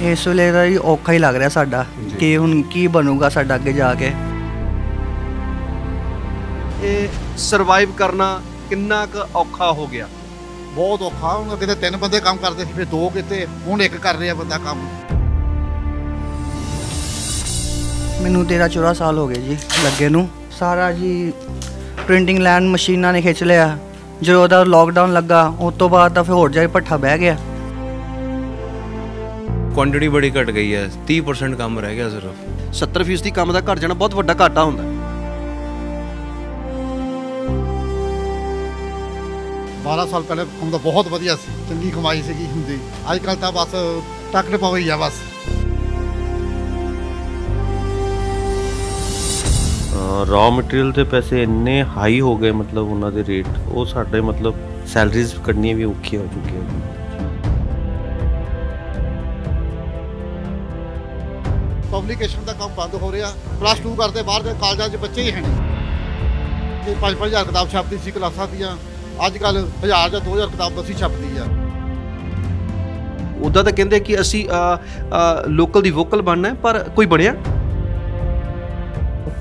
इस वेले दा औखा ही लग रहा साडा कि हुण की बनूगा साडा अगे जाके। ਸਰਵਾਈਵ करना किन्ना क औखा हो गया? बहुत औखा। हुण किते 3 बंदे काम करते फिर 2 किते, हुण 1 कर रहा बंदा काम। मैनू 13-14 साल हो गए जी लगे नू। सारा जी प्रिंटिंग लैन मशीनां ने खिंच लिया। जो उहदा लॉकडाउन लगा उस तो बाद तो फिर होर जाके भट्ठा बह गया। क्वांटिटी बड़ी घट गई है, 30% काम रह गया सिर्फ। 70% काम का घट जाना बहुत वड्डा घाटा हुंदा है। 12 साल पहले हम तो बहुत वधिया सी, चंगी कमाई सी हुंदी। अजकल तो बस टक टपा ही है बस। रॉ मटीरियल के पैसे इन्ने हाई हो गए, मतलब उन्होंने रेट वो साढ़े मतलब सैलरीज कढ़नियां भी औखियां हो चुकी हैं। पब्लिकेशन का काम बंद हो रहा। +2 करते बाहर के कॉलेजां च बच्चे ही है नहीं। 5-5 हज़ार किताब छपती सी क्लासां दियां, अजकल 1000 ਜਾਂ 2000 किताब बस ही छपती है। उदा तो कहते कि असी लोकल दी वोकल बनना है, पर कोई बनया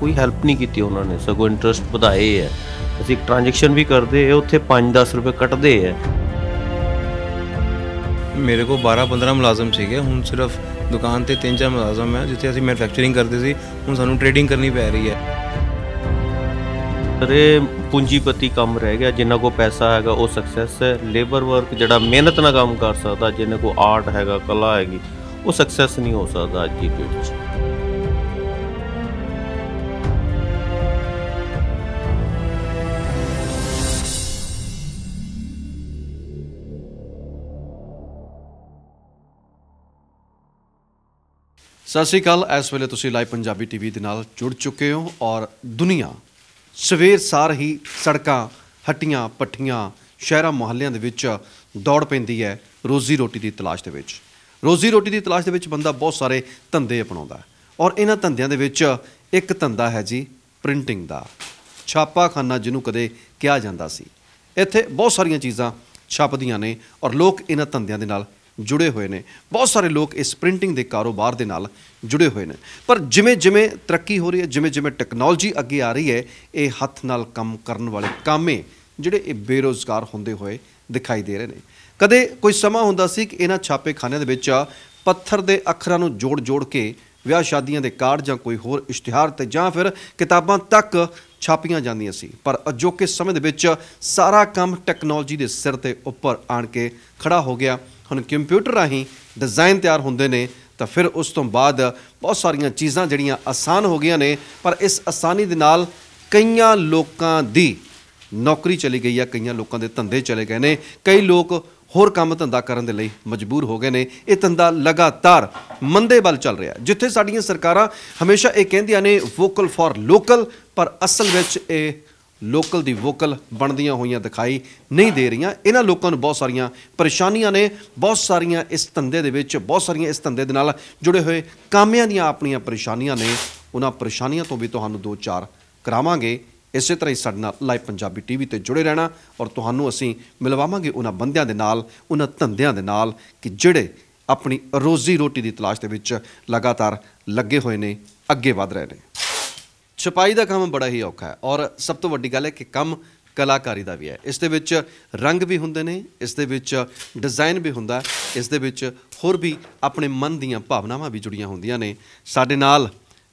कोई हैल्प नहीं की उन्होंने, सगों इंटरस्ट वधाए है। असीं एक ट्रांजैक्शन भी करते हैं उत्थे 5-10 रुपए कटते हैं। मेरे को 12-15 मुलाजम सीगे, हुण सिर्फ दुकान ते 3-4 मुलाजम है जिथे असीं मैन्युफैक्चरिंग करते सी, हुण सानूं ट्रेडिंग करनी पै रही है। अरे पूंजीपति कम रह गया, जिन्हों को पैसा हैगा वो सक्सैस है। लेबर वर्क जिहड़ा मेहनत नाल काम कर सकता, जिन्हों को आर्ट हैगा, कला हैगी, वो सक्सैस नहीं हो सकता अज की डेट च। सत श्री अकाल। इस वेले तुसीं लाइव पंजाबी टीवी दे नाल जुड़ चुके हो और दुनिया सवेर सार ही सड़कां, हट्टियां, पट्ठियां, शहरां मुहल्लियां दे विच दौड़ पैंदी है रोजी रोटी की तलाश दे विच। रोजी रोटी की तलाश दे विच बंदा बहुत सारे धंधे अपनाउंदा है और इन्हां धंधियां दे विच एक धंधा है जी प्रिंटिंग दा। छापाखाना जिन्हों कदे कहा जाता सी। इत्थे बहुत सारियां चीज़ां छपदियां ने और लोग इन्हां धंधियां दे नाल जुड़े हुए हैं। बहुत सारे लोग इस प्रिंटिंग के कारोबार के नाल जुड़े हुए हैं, पर जिमें जिमें तरक्की हो रही है, जिमें जिमें टैक्नोलॉजी अगे आ रही है, ये हथ नाल काम करने वाले कामे जिहड़े ये बेरोज़गार होंदे हुए दिखाई दे रहे हैं। कदे कोई समा हुंदा सी कि इन्हां छापेखानिਆਂ ਦੇ ਵਿੱਚ पत्थर के अखरां नूं जोड़ जोड़ के विआह शादियां के कार्ड जां कोई होर इश्तिहार ते जां फिर किताबां तक छापियां जांदियां सी, पर अजोके समय दे विच सारा काम टैक्नोलॉजी के सिर ते उपर आण के खड़ा हो गया। हुण कंप्यूटर राहीं डिज़ाइन तैयार होंदे ने तो फिर उस तो बाद बहुत सारियां चीज़ां जिहड़ियां आसान हो गई ने, पर इस आसानी दे नाल कईयां लोकां दी नौकरी चली गई है, कईयां लोकां दे धंधे चले गए ने, कई लोग होर काम धंधा करन दे लई मजबूर हो गए ने। ये धंधा लगातार मंदे वल चल रहा है, जिथे साडीआं सरकारां हमेशा ये कहिंदियां ने वोकल फॉर लोकल, पर असल विच ये लोकल दी वोकल बनदियां होइयां दिखाई नहीं दे रही। इन्हां लोकां नूं बहुत सारियां परेशानियां ने, बहुत सारियां इस धंधे दे विच, बहुत सारियां इस धंधे दे नाल जुड़े हुए कामियां दियां अपनियां परेशानियां ने। उन्हां परेशानियां तो भी तुहानूं 2-4 करावांगे। इस तरह ही साडे नाल लाइव पंजाबी टीवी ते जुड़े रहना और तुहानूं असीं मिलवावांगे उन्हां बंदियां दे नाल, उन्हां धंधियां दे नाल कि जिहड़े अपनी रोजी रोटी की तलाश दे विच लगातार लगे हुए ने, अगे वध रहे हैं। छपाई का काम बड़ा ही औखा है और सब तो वड्डी गल है कि काम कलाकारी का भी है। इस दे विच रंग भी हुंदे ने, इस दे विच डिज़ाइन भी हुंदा, इस दे विच होर भी अपने मन दीयां भावनावां भी जुड़ियां हुंदियां ने। साडे नाल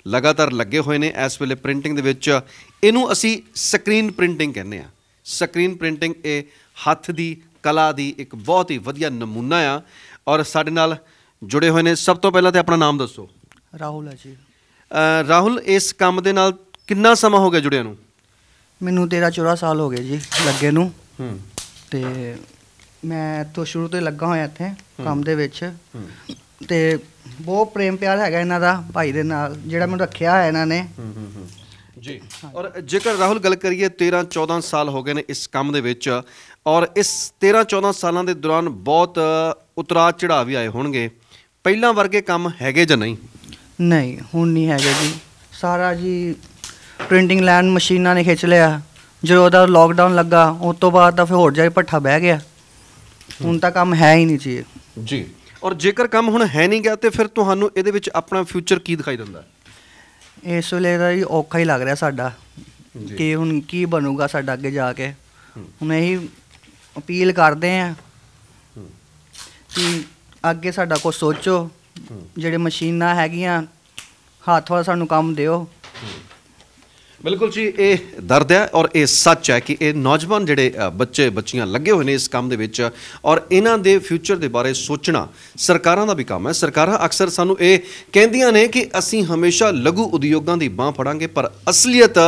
लगातार लगे हुए ने इस वेले प्रिंटिंग दे विच, इहनूं असीं स्क्रीन प्रिंटिंग कहने आ। स्क्रीन प्रिंटिंग ये हत्थ दी कला दी एक बहुत ही वधिया नमूना आ और साडे नाल जुड़े हुए ने। सब तो पहलां ते अपना नाम दसो। राहुल है जी। राहुल, इस काम दे नाल कितना समा हो गया जुड़िया नूं? मैनू 13-14 साल हो गए जी लगे नूं। ते मैं तो शुरू तो लगा होया इत्थे काम दे विच ते बहुत प्रेम प्यार हैगा इन्हां दा भाई दे नाल, जिहड़ा मैनूं रखिया है इन्हां ने जी। और जेकर राहुल गल करिए 13-14 साल हो गए ने इस काम दे विच और इस 13-14 सालों के दौरान बहुत उतराव चढ़ाव भी आए होणगे। पहलां वर्गे काम हैगे जां नहीं? नहीं, हुण नहीं हैगे जी। सारा जी प्रिंटिंग लैन मशीनां ने खिंच लिया। जो उहदा लॉकडाउन लगा उस तो बाद तो फिर होर जाके भट्ठा बह गया। हुण तां काम है ही नहीं जी। जी। ਔਰ ਜੇਕਰ ਕੰਮ ਹੁਣ ਹੈ ਨਹੀਂ ਗਿਆ ਤੇ ਫਿਰ ਤੁਹਾਨੂੰ ਇਹਦੇ ਵਿੱਚ ਆਪਣਾ ਫਿਊਚਰ ਕੀ ਦਿਖਾਈ ਦਿੰਦਾ? ਇਸ ਵੇਲੇ ਦਾ ਹੀ ਔਖਾ ਹੀ ਲੱਗ ਰਿਹਾ ਸਾਡਾ ਕਿ ਹੁਣ ਕੀ ਬਣੂਗਾ ਸਾਡਾ ਅੱਗੇ ਜਾ ਕੇ। ਹੁਣ ਇਹੀ ਅਪੀਲ ਕਰਦੇ ਹਾਂ ਕਿ ਅੱਗੇ ਸਾਡਾ ਕੁਛ ਸੋਚੋ, ਜਿਹੜੇ ਮਸ਼ੀਨਾਂ ਹੈਗੀਆਂ ਹੱਥ ਵਾਲਾ ਸਾਨੂੰ ਕੰਮ ਦਿਓ। ਬਿਲਕੁਲ ਜੀ, ਇਹ ਦਰਦ ਹੈ ਔਰ ਇਹ ਸੱਚ ਹੈ ਕਿ ਇਹ ਨੌਜਵਾਨ ਜਿਹੜੇ ਬੱਚੇ ਬੱਚੀਆਂ ਲੱਗੇ ਹੋਏ ਨੇ ਇਸ ਕੰਮ ਦੇ ਵਿੱਚ ਔਰ ਇਹਨਾਂ ਦੇ ਫਿਊਚਰ ਦੇ ਬਾਰੇ ਸੋਚਣਾ ਸਰਕਾਰਾਂ ਦਾ ਵੀ ਕੰਮ ਹੈ। ਸਰਕਾਰਾਂ ਅਕਸਰ ਸਾਨੂੰ ਇਹ ਕਹਿੰਦੀਆਂ ਨੇ ਕਿ ਅਸੀਂ ਹਮੇਸ਼ਾ ਲਘੂ ਉਦਯੋਗਾਂ ਦੀ ਬਾਂਹ ਫੜਾਂਗੇ, ਪਰ ਅਸਲੀਅਤ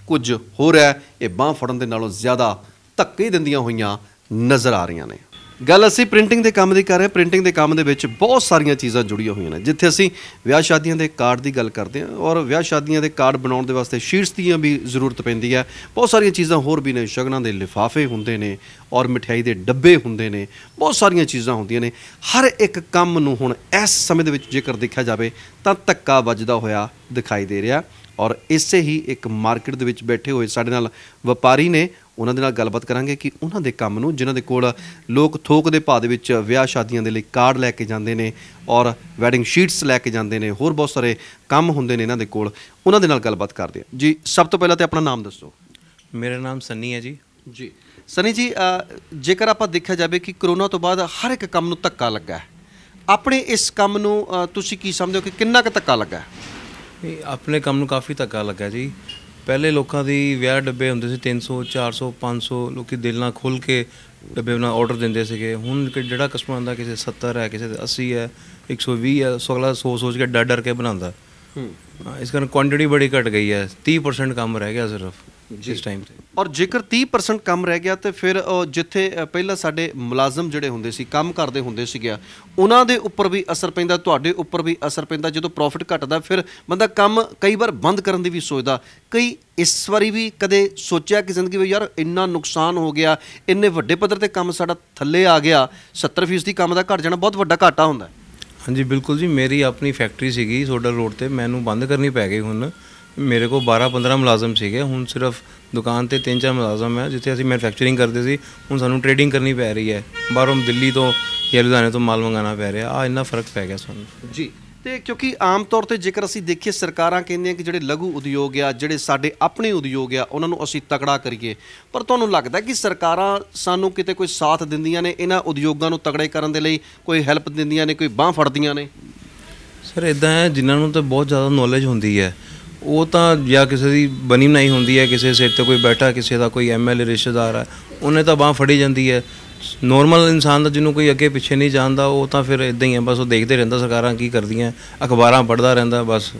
ਕੁਝ ਹੋਰ ਹੈ। ਇਹ ਬਾਂਹ ਫੜਨ ਦੇ ਨਾਲੋਂ ਜ਼ਿਆਦਾ ਧੱਕੇ ਦਿੰਦੀਆਂ ਹੋਈਆਂ ਨਜ਼ਰ ਆ ਰਹੀਆਂ ਨੇ। ਗੱਲ ਅਸੀਂ ਪ੍ਰਿੰਟਿੰਗ ਦੇ ਕੰਮ ਦੀ ਕਰ ਰਹੇ ਹਾਂ। ਪ੍ਰਿੰਟਿੰਗ ਦੇ ਕੰਮ ਦੇ ਵਿੱਚ ਬਹੁਤ ਸਾਰੀਆਂ ਚੀਜ਼ਾਂ ਜੁੜੀਆਂ ਹੋਈਆਂ ਨੇ। ਜਿੱਥੇ ਅਸੀਂ ਵਿਆਹ ਸ਼ਾਦੀਆਂ ਦੇ ਕਾਰਡ ਦੀ ਗੱਲ ਕਰਦੇ ਹਾਂ ਔਰ ਵਿਆਹ ਸ਼ਾਦੀਆਂ ਦੇ ਕਾਰਡ ਬਣਾਉਣ ਦੇ ਵਾਸਤੇ ਸ਼ੀਟਸ ਦੀਆਂ ਵੀ ਜ਼ਰੂਰਤ ਪੈਂਦੀ ਹੈ। ਬਹੁਤ ਸਾਰੀਆਂ ਚੀਜ਼ਾਂ ਹੋਰ ਵੀ ਨੇ, ਸ਼ਗਨਾਂ ਦੇ ਲਿਫਾਫੇ ਹੁੰਦੇ ਨੇ ਔਰ ਮਠਿਆਈ ਦੇ ਡੱਬੇ ਹੁੰਦੇ ਨੇ, ਬਹੁਤ ਸਾਰੀਆਂ ਚੀਜ਼ਾਂ ਹੁੰਦੀਆਂ ਨੇ। ਹਰ ਇੱਕ ਕੰਮ ਨੂੰ ਹੁਣ ਇਸ ਸਮੇਂ ਦੇ ਵਿੱਚ ਜੇਕਰ ਦੇਖਿਆ ਜਾਵੇ ਤਾਂ ਧੱਕਾ ਵੱਜਦਾ ਹੋਇਆ ਦਿਖਾਈ ਦੇ ਰਿਹਾ। ਔਰ ਇਸੇ ਹੀ ਇੱਕ ਮਾਰਕੀਟ ਦੇ ਵਿੱਚ ਬੈਠੇ ਹੋਏ ਸਾਡੇ ਨਾਲ ਵਪਾਰੀ ਨੇ, ਉਹਨਾਂ ਦੇ ਨਾਲ ਗੱਲਬਾਤ ਕਰਾਂਗੇ ਕਿ ਉਹਨਾਂ ਦੇ ਕੰਮ ਨੂੰ, ਜਿਨ੍ਹਾਂ ਦੇ ਕੋਲ ਲੋਕ ਥੋਕ ਦੇ ਭਾਅ ਦੇ ਵਿੱਚ ਵਿਆਹ ਸ਼ਾਦੀਆਂ ਦੇ ਲਈ ਕਾਰਡ ਲੈ ਕੇ ਜਾਂਦੇ ਨੇ ਔਰ ਵੈਡਿੰਗ ਸ਼ੀਟਸ ਲੈ ਕੇ ਜਾਂਦੇ ਨੇ, ਹੋਰ ਬਹੁਤ ਸਾਰੇ ਕੰਮ ਹੁੰਦੇ ਨੇ ਇਹਨਾਂ ਦੇ ਕੋਲ, ਉਹਨਾਂ ਦੇ ਨਾਲ ਗੱਲਬਾਤ ਕਰਦੇ ਹਾਂ ਜੀ। ਸਭ ਤੋਂ ਪਹਿਲਾਂ ਤਾਂ ਆਪਣਾ ਨਾਮ ਦੱਸੋ। ਮੇਰਾ ਨਾਮ ਸਨੀ ਹੈ ਜੀ। ਜੀ ਸਨੀ ਜੀ, ਜੇਕਰ ਆਪਾਂ ਦੇਖਿਆ ਜਾਵੇ ਕਿ ਕਰੋਨਾ ਤੋਂ ਬਾਅਦ ਹਰ ਇੱਕ ਕੰਮ ਨੂੰ ਧੱਕਾ ਲੱਗਾ ਹੈ, ਆਪਣੇ ਇਸ ਕੰਮ ਨੂੰ ਤੁਸੀਂ ਕੀ ਸਮਝਦੇ ਹੋ ਕਿ ਕਿੰਨਾ ਕੁ ਧੱਕਾ ਲੱਗਾ? ਇਹ ਆਪਣੇ ਕੰਮ ਨੂੰ ਕਾਫੀ ਧੱਕਾ ਲੱਗਾ ਜੀ। ਪਹਿਲੇ ਲੋਕਾਂ ਦੀ ਵਿਆਹ ਡੱਬੇ ਹੁੰਦੇ ਸੀ 300 400 500, ਲੋਕੀ ਦਿਲ ਨਾਲ ਖੁੱਲ੍ਹ ਕੇ ਡੱਬੇ ਬਣਾ ਆਰਡਰ ਦਿੰਦੇ ਸੀਗੇ। ਹੁਣ ਜਿਹੜਾ ਕਸਟਮਰ ਆਉਂਦਾ, ਕਿਸੇ 70 ਹੈ, ਕਿਸੇ 80 ਹੈ, 120 ਹੈ, ਅਗਲਾ ਸੋਚ ਕੇ ਡਰ ਕੇ ਬਣਾਉਂਦਾ। ਇਸ ਕਾਰਨ ਕੁਆਂਟਿਟੀ ਬੜੀ ਘਟ ਗਈ ਹੈ। 30% ਕੰਮ ਰਹਿ ਗਿਆ ਸਿਰਫ ਜਿਸ ਟਾਈਮ ਤੇ। ਔਰ ਜੇਕਰ 30% ਕੰਮ ਰਹਿ ਗਿਆ ਤੇ ਫਿਰ ਜਿੱਥੇ ਪਹਿਲਾਂ ਸਾਡੇ ਮੁਲਾਜ਼ਮ ਜਿਹੜੇ ਹੁੰਦੇ ਸੀ, ਕੰਮ ਕਰਦੇ ਹੁੰਦੇ ਸੀਗੇ, ਉਹਨਾਂ ਦੇ ਉੱਪਰ ਵੀ ਅਸਰ ਪੈਂਦਾ, ਤੁਹਾਡੇ ਉੱਪਰ ਵੀ ਅਸਰ ਪੈਂਦਾ। ਜਦੋਂ ਪ੍ਰੋਫਿਟ ਘਟਦਾ ਫਿਰ ਬੰਦਾ ਕੰਮ ਕਈ ਵਾਰ ਬੰਦ ਕਰਨ ਦੀ ਵੀ ਸੋਚਦਾ। ਕਈ ਇਸ ਵਾਰੀ ਵੀ ਕਦੇ ਸੋਚਿਆ ਕਿ ਜ਼ਿੰਦਗੀ ਵਿੱਚ ਯਾਰ ਇੰਨਾ ਨੁਕਸਾਨ ਹੋ ਗਿਆ, ਇੰਨੇ ਵੱਡੇ ਪੱਧਰ ਤੇ ਕੰਮ ਸਾਡਾ ਥੱਲੇ ਆ ਗਿਆ, 70% ਕੰਮ ਦਾ ਘਟ ਜਾਣਾ ਬਹੁਤ ਵੱਡਾ ਘਾਟਾ ਹੁੰਦਾ। ਹਾਂਜੀ ਬਿਲਕੁਲ ਜੀ, ਮੇਰੀ ਆਪਣੀ ਫੈਕਟਰੀ ਸੀਗੀ ਸੋਡਲ ਰੋਡ ਤੇ, ਮੈਨੂੰ ਬੰਦ ਕਰਨੀ ਪੈ ਗਈ। ਹੁਣ ਮੇਰੇ ਕੋਲ 12-15 ਮੁਲਾਜ਼ਮ ਸੀਗੇ, ਹੁਣ ਸਿਰਫ ਦੁਕਾਨ ਤੇ 3-4 ਮੁਲਾਜ਼ਮ ਹੈ। ਜਿੱਥੇ ਅਸੀਂ ਮੈਨੂਫੈਕਚਰਿੰਗ ਕਰਦੇ ਸੀ, ਹੁਣ ਸਾਨੂੰ ਟ੍ਰੇਡਿੰਗ ਕਰਨੀ ਪੈ ਰਹੀ ਹੈ। ਬਾਹਰੋਂ ਦਿੱਲੀ ਤੋਂ ਜਾਂ ਲੁਧਿਆਣੇ ਤੋਂ ਮਾਲ ਮੰਗਾਉਣਾ ਪੈ ਰਿਹਾ। ਆ ਇੰਨਾ ਫਰਕ ਪੈ ਗਿਆ ਸਾਨੂੰ ਜੀ। ਤੇ ਕਿਉਂਕਿ ਆਮ ਤੌਰ ਤੇ ਜੇਕਰ ਅਸੀਂ ਦੇਖੀਏ, ਸਰਕਾਰਾਂ ਕਹਿੰਦੀਆਂ ਕਿ ਜਿਹੜੇ ਲਘੂ ਉਦਯੋਗ ਆ, ਜਿਹੜੇ ਸਾਡੇ ਆਪਣੇ ਉਦਯੋਗ ਆ, ਉਹਨਾਂ ਨੂੰ ਅਸੀਂ ਤਕੜਾ ਕਰੀਏ, ਪਰ ਤੁਹਾਨੂੰ ਲੱਗਦਾ ਕਿ ਸਰਕਾਰਾਂ ਸਾਨੂੰ ਕਿਤੇ ਕੋਈ ਸਾਥ ਦਿੰਦੀਆਂ ਨੇ ਇਹਨਾਂ ਉਦਯੋਗਾਂ ਨੂੰ ਤਕੜੇ ਕਰਨ ਦੇ ਲਈ, ਕੋਈ ਹੈਲਪ ਦਿੰਦੀਆਂ ਨੇ, ਕੋਈ ਬਾਂਹ ਫੜਦੀਆਂ ਨੇ? ਸਰ ਇੱਦਾਂ ਹੈ, ਜਿਨ੍ਹਾਂ ਨੂੰ ਤਾਂ ਬਹੁਤ ਜ਼ਿਆਦਾ ਨੌਲੇਜ ਹੁੰਦੀ ਹੈ ਉਹ ਤਾਂ ਜਾਂ ਕਿਸੇ ਦੀ ਬਣੀ ਬਣਾਈ ਹੁੰਦੀ ਹੈ, ਕਿਸੇ ਸਿਰ 'ਤੇ ਕੋਈ ਬੈਠਾ, ਕਿਸੇ ਦਾ ਕੋਈ MLA ਰਿਸ਼ਤੇਦਾਰ ਹੈ, ਉਹਨੇ ਤਾਂ ਬਾਂਹ ਫੜੀ ਜਾਂਦੀ ਹੈ। ਨੋਰਮਲ ਇਨਸਾਨ ਦਾ ਜਿਹਨੂੰ ਕੋਈ ਅੱਗੇ ਪਿੱਛੇ ਨਹੀਂ ਜਾਣਦਾ, ਉਹ ਤਾਂ ਫਿਰ ਇੱਦਾਂ ਹੀ ਹੈ, ਬਸ ਉਹ ਦੇਖਦੇ ਰਹਿੰਦਾ ਸਰਕਾਰਾਂ ਕੀ ਕਰਦੀਆਂ, ਅਖਬਾਰਾਂ ਪੜ੍ਹਦਾ ਰਹਿੰਦਾ, ਬਸ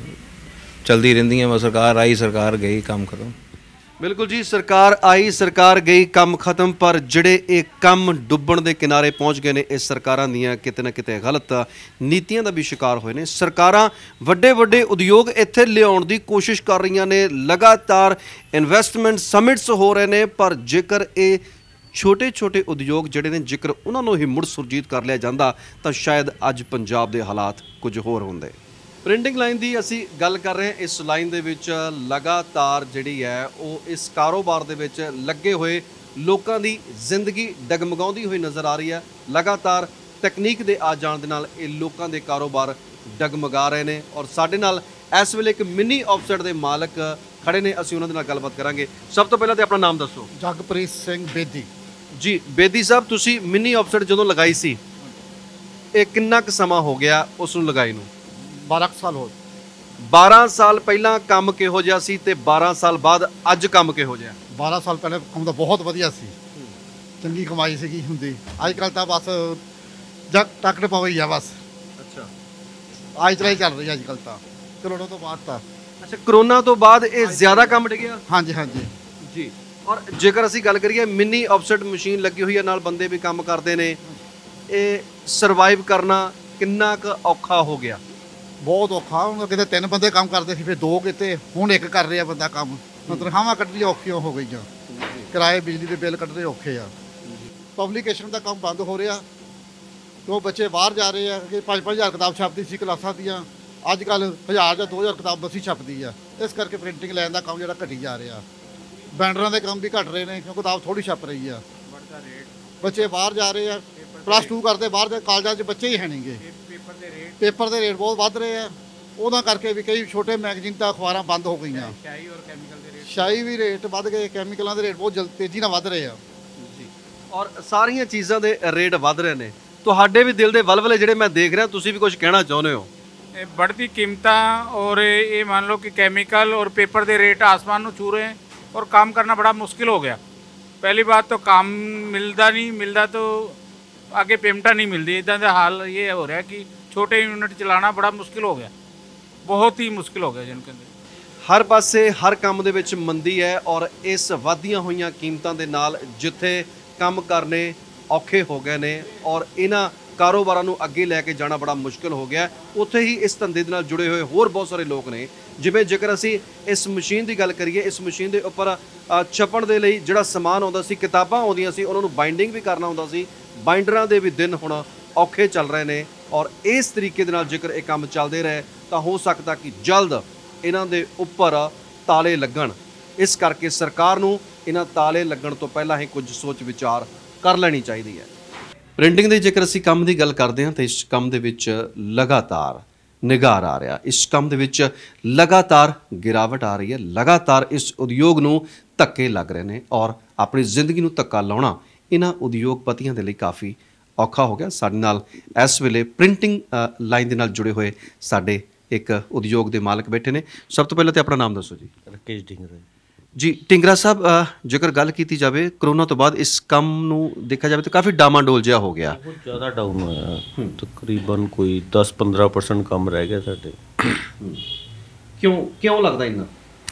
ਚਲਦੀ ਰਹਿੰਦੀਆਂ, ਬਸ ਸਰਕਾਰ ਆਈ ਸਰਕਾਰ ਗਈ, ਕੰਮ ਖਤਮ। ਬਿਲਕੁਲ ਜੀ, ਸਰਕਾਰ ਆਈ ਸਰਕਾਰ ਗਈ, ਕੰਮ ਖਤਮ। ਪਰ ਜਿਹੜੇ ਇਹ ਕੰਮ ਡੁੱਬਣ ਦੇ ਕਿਨਾਰੇ ਪਹੁੰਚ ਗਏ ਨੇ, ਇਹ ਸਰਕਾਰਾਂ ਦੀਆਂ ਕਿਤੇ ਨਾ ਕਿਤੇ ਗਲਤ ਨੀਤੀਆਂ ਦਾ ਵੀ ਸ਼ਿਕਾਰ ਹੋਏ ਨੇ। ਸਰਕਾਰਾਂ ਵੱਡੇ ਵੱਡੇ ਉਦਯੋਗ ਇੱਥੇ ਲਿਆਉਣ ਦੀ ਕੋਸ਼ਿਸ਼ ਕਰ ਰਹੀਆਂ ਨੇ, ਲਗਾਤਾਰ ਇਨਵੈਸਟਮੈਂਟ ਸਮਿਟਸ ਹੋ ਰਹੇ ਨੇ, ਪਰ ਜੇਕਰ ਇਹ ਛੋਟੇ ਉਦਯੋਗ ਜਿਹੜੇ ਨੇ, ਜੇਕਰ ਉਹਨਾਂ ਨੂੰ ਹੀ ਮੁੜ ਸੁਰਜੀਤ ਕਰ ਲਿਆ ਜਾਂਦਾ ਤਾਂ ਸ਼ਾਇਦ ਅੱਜ ਪੰਜਾਬ ਦੇ ਹਾਲਾਤ ਕੁਝ ਹੋਰ ਹੁੰਦੇ। ਪ੍ਰਿੰਟਿੰਗ ਲਾਈਨ ਦੀ ਅਸੀਂ ਗੱਲ ਕਰ ਰਹੇ ਹਾਂ। ਇਸ ਲਾਈਨ ਦੇ ਵਿੱਚ ਲਗਾਤਾਰ ਜਿਹੜੀ ਹੈ ਉਹ ਇਸ ਕਾਰੋਬਾਰ ਦੇ ਵਿੱਚ ਲੱਗੇ ਹੋਏ ਲੋਕਾਂ ਦੀ ਜ਼ਿੰਦਗੀ ਡਗਮਗਾਉਂਦੀ ਹੋਈ ਨਜ਼ਰ ਆ ਰਹੀ ਹੈ। ਲਗਾਤਾਰ ਤਕਨੀਕ ਦੇ ਆ ਜਾਣ ਦੇ ਨਾਲ ਇਹ ਲੋਕਾਂ ਦੇ ਕਾਰੋਬਾਰ ਡਗਮਗਾ ਰਹੇ ਨੇ। ਔਰ ਸਾਡੇ ਨਾਲ ਇਸ ਵੇਲੇ ਇੱਕ ਮਿੰਨੀ ਆਫਸੈਟ ਦੇ ਮਾਲਕ ਖੜੇ ਨੇ, ਅਸੀਂ ਉਹਨਾਂ ਦੇ ਨਾਲ ਗੱਲਬਾਤ ਕਰਾਂਗੇ। ਸਭ ਤੋਂ ਪਹਿਲਾਂ ਤੇ ਆਪਣਾ ਨਾਮ ਦੱਸੋ। ਜਗਪ੍ਰੀਤ ਸਿੰਘ ਬੇਦੀ। ਜੀ ਬੇਦੀ ਸਾਹਿਬ, ਤੁਸੀਂ ਮਿੰਨੀ ਆਫਸੈਟ ਜਦੋਂ ਲਗਾਈ ਸੀ, ਇਹ ਕਿੰਨਾ ਕੁ ਸਮਾਂ ਹੋ ਗਿਆ ਉਸ ਨੂੰ ਲਗਾਈ ਨੂੰ? 12 ਸਾਲ ਹੋ। 12 ਸਾਲ ਪਹਿਲਾਂ ਕੰਮ ਕਿਹੋ ਜਿਹਾ ਸੀ ਤੇ 12 ਸਾਲ ਬਾਅਦ ਅੱਜ ਕੰਮ ਕਿਹੋ ਜਿਹਾ? 12 ਸਾਲ ਪਹਿਲੇ ਕੰਮ ਤਾਂ ਬਹੁਤ ਵਧੀਆ ਸੀ, ਚੰਗੀ ਕਮਾਈ ਸੀਗੀ ਹੁੰਦੀ। ਅੱਜ ਕੱਲ੍ਹ ਤਾਂ ਬਸ ਜਗ ਟੱਕਰ ਪਵਈ ਆ ਬਸ। ਅੱਛਾ, ਆਈ ਚਲਾਈ ਚੱਲ ਰਹੀ ਅੱਜ ਕੱਲ੍ਹ ਤਾਂ, ਕਰੋਨਾ ਤੋਂ ਬਾਅਦ ਤਾਂ। ਅੱਛਾ, ਕਰੋਨਾ ਤੋਂ ਬਾਅਦ ਇਹ ਜ਼ਿਆਦਾ ਕੰਮ ਡਿੱਗਿਆ? ਹਾਂਜੀ ਹਾਂਜੀ ਜੀ। ਔਰ ਜੇਕਰ ਅਸੀਂ ਗੱਲ ਕਰੀਏ, ਮਿੰਨੀ ਆਫਸੈਟ ਮਸ਼ੀਨ ਲੱਗੀ ਹੋਈ ਹੈ, ਨਾਲ ਬੰਦੇ ਵੀ ਕੰਮ ਕਰਦੇ ਨੇ, ਇਹ ਸਰਵਾਈਵ ਕਰਨਾ ਕਿੰਨਾ ਕੁ ਔਖਾ ਹੋ ਗਿਆ? ਬਹੁਤ ਔਖਾ। ਹੁਣ ਕਿਤੇ 3 ਬੰਦੇ ਕੰਮ ਕਰਦੇ ਸੀ, ਫਿਰ 2 ਕਿਤੇ, ਹੁਣ 1 ਕਰ ਰਿਹਾ ਬੰਦਾ ਕੰਮ। ਤਨਖਾਹਾਂ ਕੱਢਣੀਆਂ ਔਖੀਆਂ ਹੋ ਗਈਆਂ, ਕਿਰਾਏ ਬਿਜਲੀ ਦੇ ਬਿੱਲ ਕੱਢਣੇ ਔਖੇ ਆ। ਪਬਲੀਕੇਸ਼ਨ ਦਾ ਕੰਮ ਬੰਦ ਹੋ ਰਿਹਾ, ਕਿਉਂ ਬੱਚੇ ਬਾਹਰ ਜਾ ਰਹੇ ਆ। ਕਿ 5-5 ਹਜ਼ਾਰ ਕਿਤਾਬ ਛਪਦੀ ਸੀ ਕਲਾਸਾਂ ਦੀਆਂ, ਅੱਜ ਕੱਲ੍ਹ 1000 ਜਾਂ 2000 ਕਿਤਾਬ ਬਸ ਹੀ ਛਪਦੀ ਆ। ਇਸ ਕਰਕੇ ਪ੍ਰਿੰਟਿੰਗ ਲਾਈਨ ਦਾ ਕੰਮ ਜਿਹੜਾ ਘਟੀ ਜਾ ਰਿਹਾ। ਬੈਨਰਾਂ ਦੇ ਕੰਮ ਵੀ ਘਟ ਰਹੇ ਨੇ, ਕਿਉਂਕਿ ਕਿਤਾਬ ਥੋੜ੍ਹੀ ਛਪ ਰਹੀ ਆ। ਬੱਚੇ ਬਾਹਰ ਜਾ ਰਹੇ ਆ, ਪਲੱਸ 2 ਕਰਦੇ ਬਾਹਰ ਦੇ ਕਾਲਜਾਂ 'ਚ ਬੱਚੇ ਹੀ ਹੈ ਨਹੀਂਗੇ। ਪੇਪਰ ਦੇ ਰੇਟ ਬਹੁਤ ਵੱਧ ਰਹੇ ਆ, ਉਹਨਾਂ ਕਰਕੇ ਵੀ ਕਈ ਛੋਟੇ ਮੈਗਜ਼ੀਨ ਤਾਂ ਅਖਬਾਰਾਂ ਬੰਦ ਹੋ ਗਈਆਂ। ਸ਼ਾਈ ਵੀ ਰੇਟ ਵੱਧ ਗਏ, ਕੈਮੀਕਲਾਂ ਦੇ ਰੇਟ ਬਹੁਤ ਤੇਜ਼ੀ ਨਾਲ ਵੱਧ ਰਹੇ ਆ। ਔਰ ਸਾਰੀਆਂ ਚੀਜ਼ਾਂ ਦੇ ਰੇਟ ਵੱਧ ਰਹੇ ਨੇ। ਤੁਹਾਡੇ ਵੀ ਦਿਲ ਦੇ ਵਲਵਲੇ ਜਿਹੜੇ ਮੈਂ ਦੇਖ ਰਿਹਾ, ਤੁਸੀਂ ਵੀ ਕੁਝ ਕਹਿਣਾ ਚਾਹੁੰਦੇ ਹੋ? बढ़ती कीमतां और ये मान लो कि केमिकल और पेपर के रेट आसमान छू रहे हैं और काम करना बड़ा मुश्किल हो गया। पहली बात तो काम मिलता तो आगे पेमेंटा नहीं मिलती। इदा का हाल ये हो रहा है कि छोटे यूनिट चलाना बड़ा मुश्किल हो गया, बहुत ही मुश्किल हो गया जिनके अंदर। हर पासे हर काम दे विच मंदी है और इस वधियां होईयां कीमतां दे नाल जिथे काम करने औखे हो गए ने और इन्हां ਕਾਰੋਬਾਰਾਂ ਨੂੰ ਅੱਗੇ ਲੈ ਕੇ ਜਾਣਾ ਬੜਾ ਮੁਸ਼ਕਿਲ ਹੋ ਗਿਆ। ਉੱਥੇ ਹੀ ਇਸ ਧੰਦੇ ਦੇ ਨਾਲ ਜੁੜੇ ਹੋਏ ਹੋਰ ਬਹੁਤ ਸਾਰੇ ਲੋਕ ਨੇ। ਜਿਵੇਂ ਜੇਕਰ ਅਸੀਂ ਇਸ ਮਸ਼ੀਨ ਦੀ ਗੱਲ ਕਰੀਏ, ਇਸ ਮਸ਼ੀਨ ਦੇ ਉੱਪਰ ਛਪਣ ਦੇ ਲਈ ਜਿਹੜਾ ਸਮਾਨ ਆਉਂਦਾ ਸੀ, ਕਿਤਾਬਾਂ ਆਉਂਦੀਆਂ ਸੀ, ਉਹਨਾਂ ਨੂੰ ਬਾਈਂਡਿੰਗ ਵੀ ਕਰਨਾ ਹੁੰਦਾ ਸੀ। ਬਾਈਂਡਰਾਂ ਦੇ ਵੀ ਦਿਨ ਹੁਣ ਔਖੇ ਚੱਲ ਰਹੇ ਨੇ ਔਰ ਇਸ ਤਰੀਕੇ ਦੇ ਨਾਲ ਜੇਕਰ ਇਹ ਕੰਮ ਚੱਲਦੇ ਰਹੇ ਤਾਂ ਹੋ ਸਕਦਾ ਕਿ ਜਲਦ ਇਹਨਾਂ ਦੇ ਉੱਪਰ ਤਾਲੇ ਲੱਗਣ। ਇਸ ਕਰਕੇ ਸਰਕਾਰ ਨੂੰ ਇਹਨਾਂ ਤਾਲੇ ਲੱਗਣ ਤੋਂ ਪਹਿਲਾਂ ਹੀ ਕੁਝ ਸੋਚ ਵਿਚਾਰ ਕਰ ਲੈਣੀ ਚਾਹੀਦੀ ਹੈ। ਪ੍ਰਿੰਟਿੰਗ ਦੇ ਜੇਕਰ ਅਸੀਂ ਕੰਮ ਦੀ ਗੱਲ ਕਰਦੇ ਹਾਂ ਤਾਂ ਇਸ ਕੰਮ ਦੇ ਵਿੱਚ ਲਗਾਤਾਰ ਨਿਗਾਰ ਆ ਰਿਹਾ, ਇਸ ਕੰਮ ਦੇ ਵਿੱਚ ਲਗਾਤਾਰ ਗਿਰਾਵਟ ਆ ਰਹੀ ਹੈ। ਲਗਾਤਾਰ ਇਸ ਉਦਯੋਗ ਨੂੰ ਧੱਕੇ ਲੱਗ ਰਹੇ ਨੇ ਔਰ ਆਪਣੀ ਜ਼ਿੰਦਗੀ ਨੂੰ ਧੱਕਾ ਲਾਉਣਾ ਇਹਨਾਂ ਉਦਯੋਗਪਤੀਆਂ ਦੇ ਲਈ ਕਾਫੀ ਔਖਾ ਹੋ ਗਿਆ। ਸਾਡੇ ਨਾਲ ਇਸ ਵੇਲੇ ਪ੍ਰਿੰਟਿੰਗ ਲਾਈਨ ਦੇ ਨਾਲ ਜੁੜੇ ਹੋਏ ਸਾਡੇ ਇੱਕ ਉਦਯੋਗ ਦੇ ਮਾਲਕ ਬੈਠੇ ਨੇ। ਸਭ ਤੋਂ ਪਹਿਲਾਂ ਤੇ ਆਪਣਾ ਨਾਮ ਦੱਸੋ ਜੀ। ਰਕੇਸ਼ ਢਿੰਗਰਾ ਜੀ। ਢਿੰਗਰਾ ਸਾਹਿਬ, ਜੇਕਰ ਗੱਲ ਕੀਤੀ ਜਾਵੇ ਕਰੋਨਾ ਤੋਂ ਬਾਅਦ ਇਸ ਕੰਮ ਨੂੰ ਦੇਖਿਆ ਜਾਵੇ ਤਾਂ ਕਾਫੀ ਡਾਮਾਡੋਲ ਜਿਹਾ ਹੋ ਗਿਆ, ਬਹੁਤ ਜ਼ਿਆਦਾ ਡਾਊਨ ਹੋਇਆ। ਤਕਰੀਬਨ ਕੋਈ 10-15% ਕੰਮ ਰਹਿ ਗਿਆ ਸਾਡੇ। ਕਿਉਂ ਲੱਗਦਾ ਇੰਨਾ?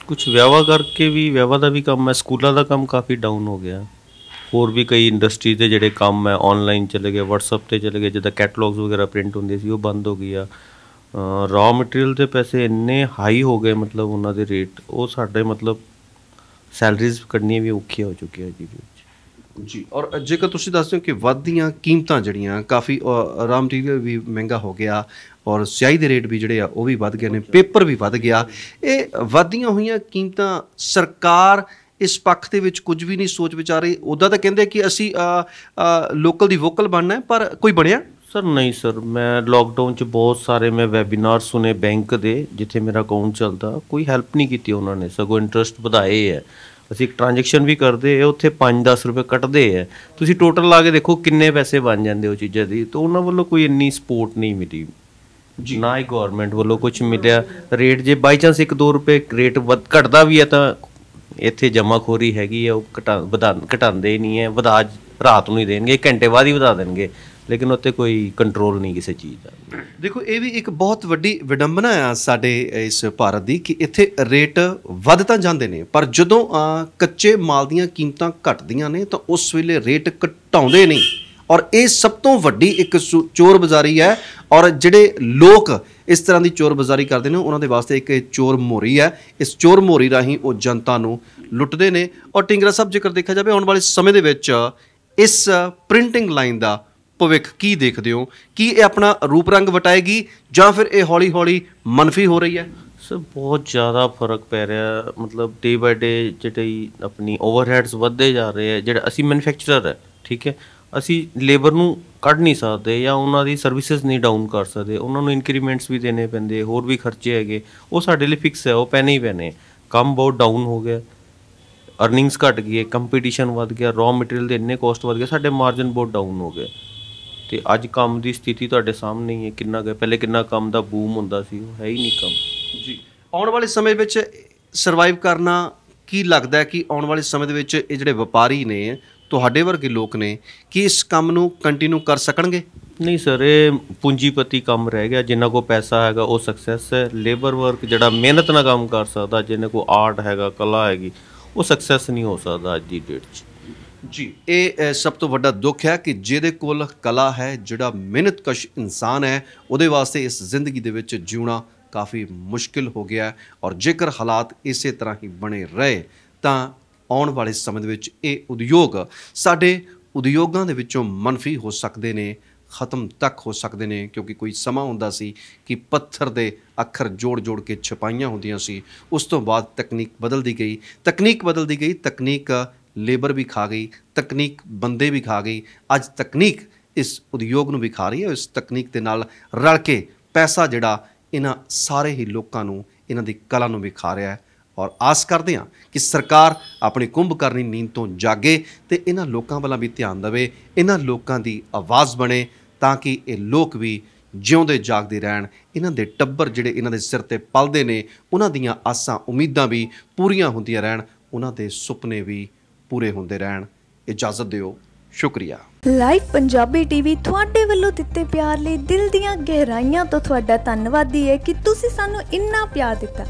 ਕੁਝ ਵਿਆਹਾਂ ਕਰਕੇ ਵੀ, ਵਿਆਹਾਂ ਦਾ ਵੀ ਕੰਮ ਹੈ, ਸਕੂਲਾਂ ਦਾ ਕੰਮ ਕਾਫੀ ਡਾਊਨ ਹੋ ਗਿਆ। ਹੋਰ ਵੀ ਕਈ ਇੰਡਸਟਰੀ ਦੇ ਜਿਹੜੇ ਕੰਮ ਹੈ ਆਨਲਾਈਨ ਚਲੇ ਗਏ, WhatsApp ਤੇ ਚਲੇ ਗਏ। ਜਿੱਦਾਂ ਕੈਟਲੌਗਸ ਵਗੈਰਾ ਪ੍ਰਿੰਟ ਹੁੰਦੇ ਸੀ ਉਹ ਬੰਦ ਹੋ ਗਈ ਆ। ਰॉ ਮਟੀਰੀਅਲ ਦੇ ਪੈਸੇ ਇੰਨੇ ਹਾਈ ਹੋ ਗਏ, ਮਤਲਬ ਉਹਨਾਂ ਦੇ ਰੇਟ, ਉਹ ਸਾਡੇ ਮਤਲਬ ਸੈਲਰੀਜ਼ ਕੱਢਣੀਆਂ ਵੀ ਔਖੀਆਂ ਹੋ ਚੁੱਕੀਆਂ ਜੀ। ਔਰ ਜੇਕਰ ਤੁਸੀਂ ਦੱਸਦੇ ਹੋ ਕਿ ਵੱਧਦੀਆਂ ਕੀਮਤਾਂ ਜਿਹੜੀਆਂ ਕਾਫੀ ਰॉ ਮਟੀਰੀਅਲ ਵੀ ਮਹਿੰਗਾ ਹੋ ਗਿਆ ਔਰ ਸਿਆਹੀ ਦੇ ਰੇਟ ਵੀ ਜਿਹੜੇ ਆ ਉਹ ਵੀ ਵੱਧ ਗਏ ਨੇ, ਪੇਪਰ ਵੀ ਵੱਧ ਗਿਆ। ਇਹ ਵੱਧਦੀਆਂ ਹੋਈਆਂ ਕੀਮਤਾਂ, ਸਰਕਾਰ ਇਸ ਪੱਖ ਦੇ ਵਿੱਚ ਕੁਝ ਵੀ ਨਹੀਂ ਸੋਚ ਵਿਚਾਰ ਰਹੀ। ਉੱਦਾਂ ਤਾਂ ਕਹਿੰਦੇ ਕਿ ਅਸੀਂ ਲੋਕਲ ਦੀ ਵੋਕਲ ਬਣਨਾ ਹੈ, ਪਰ ਕੋਈ ਬਣਿਆ? ਸਰ ਨਹੀਂ ਸਰ, ਮੈਂ ਲੋਕਡਾਊਨ 'ਚ ਬਹੁਤ ਸਾਰੇ ਮੈਂ ਵੈਬੀਨਾਰ ਸੁਣੇ ਬੈਂਕ ਦੇ, ਜਿੱਥੇ ਮੇਰਾ ਅਕਾਊਂਟ ਚੱਲਦਾ, ਕੋਈ ਹੈਲਪ ਨਹੀਂ ਕੀਤੀ ਉਹਨਾਂ ਨੇ, ਸਗੋਂ ਇੰਟਰਸਟ ਵਧਾਏ ਹੈ। ਅਸੀਂ ਇੱਕ ਟ੍ਰਾਂਜੈਕਸ਼ਨ ਵੀ ਕਰਦੇ ਹੈ, ਉੱਥੇ 5-10 ਰੁਪਏ ਕੱਟਦੇ ਹੈ। ਤੁਸੀਂ ਟੋਟਲ ਲਾ ਕੇ ਦੇਖੋ ਕਿੰਨੇ ਪੈਸੇ ਬਣ ਜਾਂਦੇ ਉਹ ਚੀਜ਼ਾਂ ਦੀ। ਤਾਂ ਉਹਨਾਂ ਵੱਲੋਂ ਕੋਈ ਇੰਨੀ ਸਪੋਰਟ ਨਹੀਂ ਮਿਲੀ ਜੀ, ਨਾ ਹੀ ਗੌਰਮੈਂਟ ਵੱਲੋਂ ਕੁਝ ਮਿਲਿਆ। ਰੇਟ ਜੇ ਬਾਈ ਚਾਂਸ 1-2 ਰੁਪਏ ਰੇਟ ਘਟਦਾ ਵੀ ਹੈ ਤਾਂ ਇੱਥੇ ਜਮਾਖੋਰੀ ਹੈਗੀ ਹੈ, ਉਹ ਘਟਾਉਂਦੇ ਨਹੀਂ ਹੈ। ਵਧਾ ਰਾਤ ਨੂੰ ਹੀ ਦੇਣਗੇ, 1 ਘੰਟੇ ਬਾਅਦ ਹੀ ਵਧਾ ਦੇਣਗੇ, ਲੇਕਿਨ ਉੱਤੇ ਕੋਈ ਕੰਟਰੋਲ ਨਹੀਂ ਕਿਸੇ ਚੀਜ਼ ਦਾ। ਦੇਖੋ, ਇਹ ਵੀ ਇੱਕ ਬਹੁਤ ਵੱਡੀ ਵਿਡੰਬਨਾ ਆ ਸਾਡੇ ਇਸ ਭਾਰਤ ਦੀ ਕਿ ਇੱਥੇ ਰੇਟ ਵੱਧ ਤਾਂ ਜਾਂਦੇ ਨੇ, ਪਰ ਜਦੋਂ ਕੱਚੇ ਮਾਲ ਦੀਆਂ ਕੀਮਤਾਂ ਘਟਦੀਆਂ ਨੇ ਤਾਂ ਉਸ ਵੇਲੇ ਰੇਟ ਘਟਾਉਂਦੇ ਨਹੀਂ। ਔਰ ਇਹ ਸਭ ਤੋਂ ਵੱਡੀ ਇੱਕ ਚੋਰ ਬਾਜ਼ਾਰੀ ਹੈ ਔਰ ਜਿਹੜੇ ਲੋਕ ਇਸ ਤਰ੍ਹਾਂ ਦੀ ਚੋਰ ਬਾਜ਼ਾਰੀ ਕਰਦੇ ਨੇ ਉਹਨਾਂ ਦੇ ਵਾਸਤੇ ਇੱਕ ਚੋਰ ਮੋਰੀ ਹੈ। ਇਸ ਚੋਰ ਮੋਰੀ ਰਾਹੀਂ ਉਹ ਜਨਤਾ ਨੂੰ ਲੁੱਟਦੇ ਨੇ। ਔਰ ਢਿੰਗਰਾ ਸਾਹਿਬ, ਜੇਕਰ ਦੇਖਿਆ ਜਾਵੇ ਆਉਣ ਵਾਲੇ ਸਮੇਂ ਦੇ ਵਿੱਚ ਇਸ ਪ੍ਰਿੰਟਿੰਗ ਲਾਈਨ ਦਾ ਭਵਿੱਖ ਕੀ ਦੇਖਦੇ ਹੋ? ਕੀ ਇਹ ਆਪਣਾ ਰੂਪ ਰੰਗ ਵਟਾਏਗੀ ਜਾਂ ਫਿਰ ਇਹ ਹੌਲੀ ਹੌਲੀ ਮਨਫੀ ਹੋ ਰਹੀ ਹੈ? ਸਰ ਬਹੁਤ ਜ਼ਿਆਦਾ ਫਰਕ ਪੈ ਰਿਹਾ, ਮਤਲਬ ਡੇ ਬਾਏ ਡੇ ਜਿਹੜੀ ਆਪਣੀ ਓਵਰਹੈਡਸ ਵੱਧਦੇ ਜਾ ਰਹੇ ਹੈ। ਜਿਹੜਾ ਅਸੀਂ ਮੈਨੂਫੈਕਚਰਰ ਹੈ, ਠੀਕ ਹੈ, ਅਸੀਂ ਲੇਬਰ ਨੂੰ ਕੱਢ ਨਹੀਂ ਸਕਦੇ ਜਾਂ ਉਹਨਾਂ ਦੀ ਸਰਵਿਸਿਜ਼ ਨਹੀਂ ਡਾਊਨ ਕਰ ਸਕਦੇ। ਉਹਨਾਂ ਨੂੰ ਇਨਕਰੀਮੈਂਟਸ ਵੀ ਦੇਣੇ ਪੈਂਦੇ, ਹੋਰ ਵੀ ਖਰਚੇ ਹੈਗੇ, ਉਹ ਸਾਡੇ ਲਈ ਫਿਕਸ ਹੈ, ਉਹ ਪੈਣੇ ਹੀ ਪੈਣੇ। ਕੰਮ ਬਹੁਤ ਡਾਊਨ ਹੋ ਗਿਆ, ਅਰਨਿੰਗਸ ਘਟ ਗਈ, ਕੰਪੀਟੀਸ਼ਨ ਵੱਧ ਗਿਆ, ਰॉ ਮਟੀਰੀਅਲ ਦੇ ਇੰਨੇ ਕੋਸਟ ਵੱਧ ਗਏ, ਸਾਡੇ ਮਾਰਜਨ ਬਹੁਤ ਡਾਊਨ ਹੋ ਗਏ। ਤੇ ਅੱਜ ਕੰਮ ਦੀ ਸਥਿਤੀ ਤੁਹਾਡੇ ਸਾਹਮਣੇ ਹੀ ਹੈ। ਕਿੰਨਾ ਕੁ ਪਹਿਲੇ ਕਿੰਨਾ ਕੰਮ ਦਾ ਬੂਮ ਹੁੰਦਾ ਸੀ, ਉਹ ਹੈ ਹੀ ਨਹੀਂ ਕੰਮ ਜੀ। ਆਉਣ ਵਾਲੇ ਸਮੇਂ ਵਿੱਚ ਸਰਵਾਈਵ ਕਰਨਾ ਕੀ ਲੱਗਦਾ ਹੈ ਕਿ ਆਉਣ ਵਾਲੇ ਸਮੇਂ ਦੇ ਵਿੱਚ ਇਹ ਜਿਹੜੇ ਵਪਾਰੀ ਨੇ, ਤੁਹਾਡੇ ਵਰਗੇ ਲੋਕ ਨੇ, ਕਿ ਇਸ ਕੰਮ ਨੂੰ ਕੰਟੀਨਿਊ ਕਰ ਸਕਣਗੇ? ਨਹੀਂ ਸਰ, ਇਹ ਪੂੰਜੀਪਤੀ ਕੰਮ ਰਹਿ ਗਿਆ। ਜਿਨ੍ਹਾਂ ਕੋਲ ਪੈਸਾ ਹੈਗਾ ਉਹ ਸਕਸੈਸ ਹੈ। ਲੇਬਰ ਵਰਕ ਜਿਹੜਾ ਮਿਹਨਤ ਨਾਲ ਕੰਮ ਕਰ ਸਕਦਾ, ਜਿਹਨਾਂ ਕੋਲ ਆਰਟ ਹੈਗਾ, ਕਲਾ ਹੈਗੀ, ਉਹ ਸਕਸੈਸ ਨਹੀਂ ਹੋ ਸਕਦਾ ਅੱਜ ਦੀ ਡੇਟ 'ਚ ਜੀ। ਇਹ ਸਭ ਤੋਂ ਵੱਡਾ ਦੁੱਖ ਹੈ ਕਿ ਜਿਹਦੇ ਕੋਲ ਕਲਾ ਹੈ, ਜਿਹੜਾ ਮਿਹਨਤਕਸ਼ ਇਨਸਾਨ ਹੈ, ਉਹਦੇ ਵਾਸਤੇ ਇਸ ਜ਼ਿੰਦਗੀ ਦੇ ਵਿੱਚ ਜਿਉਣਾ ਕਾਫੀ ਮੁਸ਼ਕਿਲ ਹੋ ਗਿਆ। ਔਰ ਜੇਕਰ ਹਾਲਾਤ ਇਸੇ ਤਰ੍ਹਾਂ ਹੀ ਬਣੇ ਰਹੇ ਤਾਂ ਆਉਣ ਵਾਲੇ ਸਮੇਂ ਦੇ ਵਿੱਚ ਇਹ ਉਦਯੋਗ ਸਾਡੇ ਉਦਯੋਗਾਂ ਦੇ ਵਿੱਚੋਂ ਮਨਫੀ ਹੋ ਸਕਦੇ ਨੇ, ਖਤਮ ਤੱਕ ਹੋ ਸਕਦੇ ਨੇ। ਕਿਉਂਕਿ ਕੋਈ ਸਮਾਂ ਹੁੰਦਾ ਸੀ ਕਿ ਪੱਥਰ ਦੇ ਅੱਖਰ ਜੋੜ ਕੇ ਛਪਾਈਆਂ ਹੁੰਦੀਆਂ ਸੀ। ਉਸ ਤੋਂ ਬਾਅਦ ਤਕਨੀਕ ਬਦਲਦੀ ਗਈ, ਤਕਨੀਕ ਲੇਬਰ ਵੀ ਖਾ ਗਈ, ਤਕਨੀਕ ਬੰਦੇ ਵੀ ਖਾ ਗਈ। ਅੱਜ ਤਕਨੀਕ ਇਸ ਉਦਯੋਗ ਨੂੰ ਵਿਖਾ ਰਹੀ ਹੈ। ਇਸ ਤਕਨੀਕ ਦੇ ਨਾਲ ਰਲ ਕੇ ਪੈਸਾ ਜਿਹੜਾ ਇਹਨਾਂ ਸਾਰੇ ਹੀ ਲੋਕਾਂ ਨੂੰ, ਇਹਨਾਂ ਦੀ ਕਲਾ ਨੂੰ ਵਿਖਾ ਰਿਹਾ ਹੈ। ਔਰ ਆਸ ਕਰਦੇ ਹਾਂ ਕਿ ਸਰਕਾਰ ਆਪਣੀ ਕੁੰਭਕਰਨੀ ਨੀਂਦ ਤੋਂ ਜਾਗੇ ਤੇ ਇਹਨਾਂ ਲੋਕਾਂ ਵੱਲ ਵੀ ਧਿਆਨ ਦੇਵੇ, ਇਹਨਾਂ ਲੋਕਾਂ ਦੀ ਆਵਾਜ਼ ਬਣੇ, ਤਾਂ ਕਿ ਇਹ ਲੋਕ ਵੀ ਜਿਉਂਦੇ ਜਾਗਦੇ ਰਹਿਣ, ਇਹਨਾਂ ਦੇ ਟੱਬਰ ਜਿਹੜੇ ਇਹਨਾਂ ਦੇ ਸਿਰ ਤੇ ਪਲਦੇ ਨੇ, ਉਹਨਾਂ ਦੀਆਂ ਆਸਾਂ ਉਮੀਦਾਂ ਵੀ ਪੂਰੀਆਂ ਹੁੰਦੀਆਂ ਰਹਿਣ, ਉਹਨਾਂ ਦੇ ਸੁਪਨੇ ਵੀ ਪੂਰੇ ਹੁੰਦੇ ਰਹਿਣ। ਇਜਾਜ਼ਤ ਦਿਓ, ਸ਼ੁਕਰੀਆ। ਲਾਈਵ ਪੰਜਾਬੀ ਟੀਵੀ ਤੁਹਾਡੇ ਵੱਲੋਂ ਦਿੱਤੇ ਪਿਆਰ ਲਈ ਦਿਲ ਦੀਆਂ ਗਹਿਰਾਈਆਂ ਤੋਂ ਤੁਹਾਡਾ ਧੰਨਵਾਦੀ ਹੈ ਕਿ ਤੁਸੀਂ ਸਾਨੂੰ ਇੰਨਾ ਪਿਆਰ ਦਿੱਤਾ।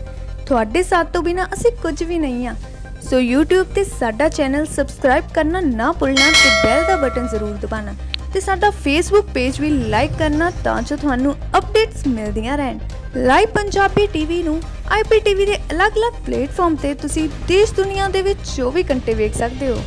ਤੁਹਾਡੇ ਸਾਥ ਤੋਂ ਬਿਨਾਂ ਅਸੀਂ ਕੁਝ ਵੀ ਨਹੀਂ ਹਾਂ। ਸੋ YouTube ਤੇ ਸਾਡਾ ਚੈਨਲ ਸਬਸਕ੍ਰਾਈਬ ਕਰਨਾ ਨਾ ਭੁੱਲਣਾ ਤੇ ਬੈਲ ਦਾ ਬਟਨ ਜ਼ਰੂਰ ਦਬਾਉਣਾ ਤੇ ਸਾਡਾ Facebook ਪੇਜ ਵੀ ਲਾਈਕ ਕਰਨਾ ਤਾਂ ਜੋ ਤੁਹਾਨੂੰ ਅਪਡੇਟਸ ਮਿਲਦੀਆਂ ਰਹਿਣ। ਲਾਈਵ ਪੰਜਾਬੀ ਟੀਵੀ ਨੂੰ IPTV ਦੇ ਅਲੱਗ-ਅਲੱਗ ਪਲੇਟਫਾਰਮ ਤੇ ਤੁਸੀਂ ਦੇਸ਼ ਦੁਨੀਆ ਦੇ ਵਿੱਚ 24 ਘੰਟੇ ਵੇਖ ਸਕਦੇ ਹੋ।